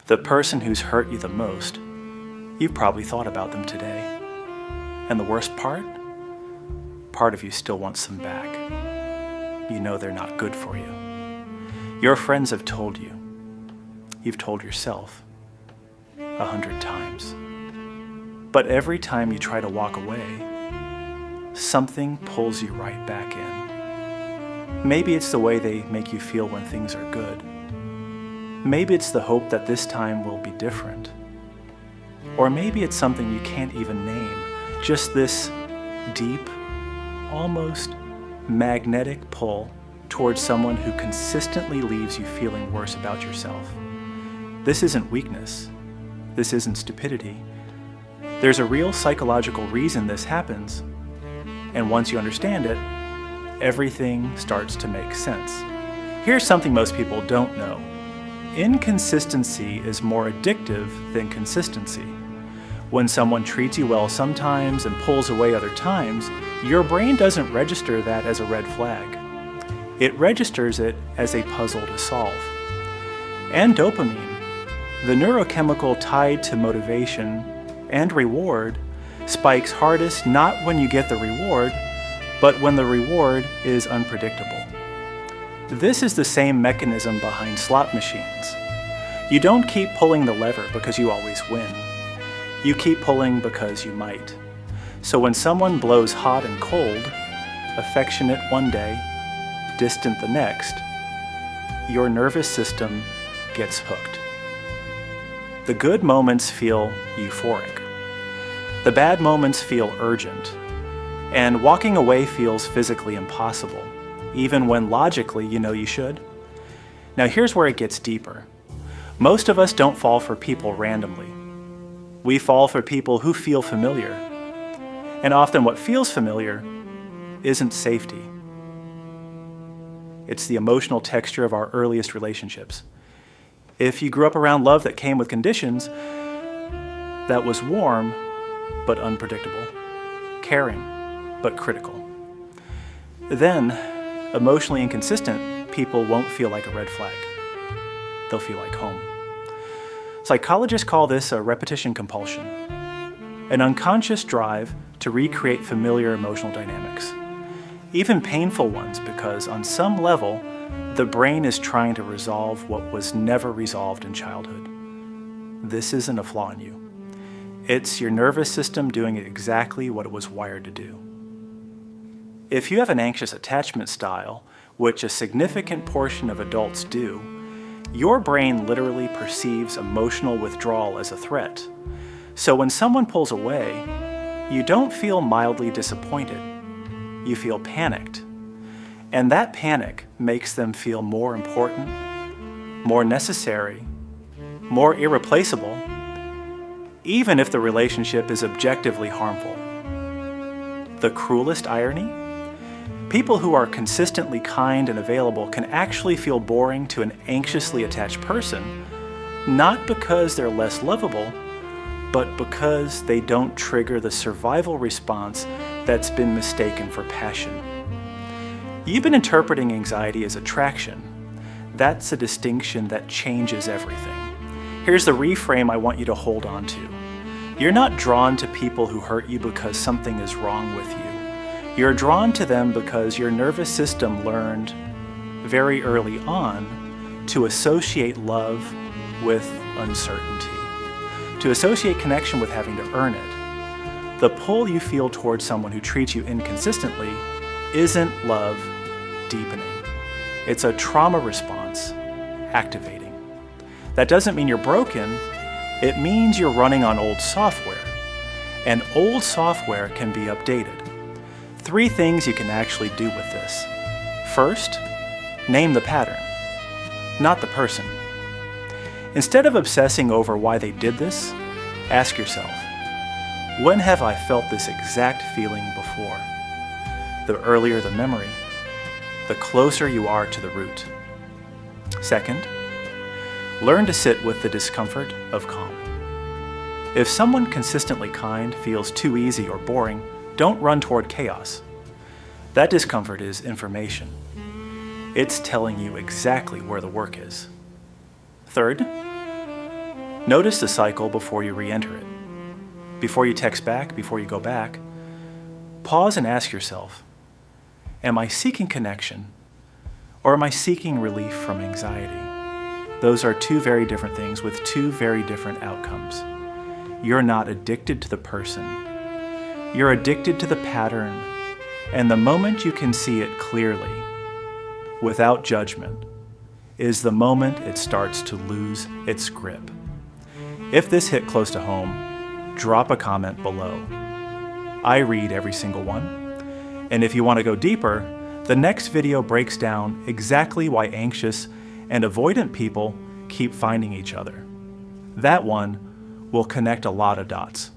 The person who's hurt you the most, you've probably thought about them today. And the worst part? Part of you still wants them back. You know they're not good for you. Your friends have told you. You've told yourself 100 times. But every time you try to walk away, something pulls you right back in. Maybe it's the way they make you feel when things are good. Maybe it's the hope that this time will be different. Or maybe it's something you can't even name, just this deep, almost magnetic pull towards someone who consistently leaves you feeling worse about yourself. This isn't weakness. This isn't stupidity. There's a real psychological reason this happens, and once you understand it, everything starts to make sense. Here's something most people don't know. Inconsistency is more addictive than consistency. When someone treats you well sometimes and pulls away other times, your brain doesn't register that as a red flag. It registers it as a puzzle to solve. And dopamine, the neurochemical tied to motivation and reward, spikes hardest not when you get the reward, but when the reward is unpredictable. This is the same mechanism behind slot machines. You don't keep pulling the lever because you always win. You keep pulling because you might. So when someone blows hot and cold, affectionate one day, distant the next, your nervous system gets hooked. The good moments feel euphoric. The bad moments feel urgent. And walking away feels physically impossible, even when logically you know you should. Now here's where it gets deeper. Most of us don't fall for people randomly. We fall for people who feel familiar. And often what feels familiar isn't safety. It's the emotional texture of our earliest relationships. If you grew up around love that came with conditions, that was warm but unpredictable, caring but critical, then emotionally inconsistent people won't feel like a red flag. They'll feel like home. Psychologists call this a repetition compulsion, an unconscious drive to recreate familiar emotional dynamics, even painful ones, because on some level, the brain is trying to resolve what was never resolved in childhood. This isn't a flaw in you. It's your nervous system doing exactly what it was wired to do. If you have an anxious attachment style, which a significant portion of adults do, your brain literally perceives emotional withdrawal as a threat. So when someone pulls away, you don't feel mildly disappointed. You feel panicked. And that panic makes them feel more important, more necessary, more irreplaceable, even if the relationship is objectively harmful. The cruelest irony? People who are consistently kind and available can actually feel boring to an anxiously attached person, not because they're less lovable, but because they don't trigger the survival response that's been mistaken for passion. You've been interpreting anxiety as attraction. That's a distinction that changes everything. Here's the reframe I want you to hold on to. You're not drawn to people who hurt you because something is wrong with you. You're drawn to them because your nervous system learned very early on to associate love with uncertainty, to associate connection with having to earn it. The pull you feel towards someone who treats you inconsistently isn't love deepening. It's a trauma response activating. That doesn't mean you're broken. It means you're running on old software. And old software can be updated. 3 things you can actually do with this. First, name the pattern, not the person. Instead of obsessing over why they did this, ask yourself, when have I felt this exact feeling before? The earlier the memory, the closer you are to the root. Second, learn to sit with the discomfort of calm. If someone consistently kind feels too easy or boring, don't run toward chaos. That discomfort is information. It's telling you exactly where the work is. Third, Notice the cycle before you re-enter it. Before you text back, before you go back, pause and ask yourself, am I seeking connection or am I seeking relief from anxiety? Those are two very different things with two very different outcomes. You're not addicted to the person. You're addicted to the pattern, and the moment you can see it clearly, without judgment, is the moment it starts to lose its grip. If this hit close to home, drop a comment below. I read every single one. And if you want to go deeper, the next video breaks down exactly why anxious and avoidant people keep finding each other. That one will connect a lot of dots.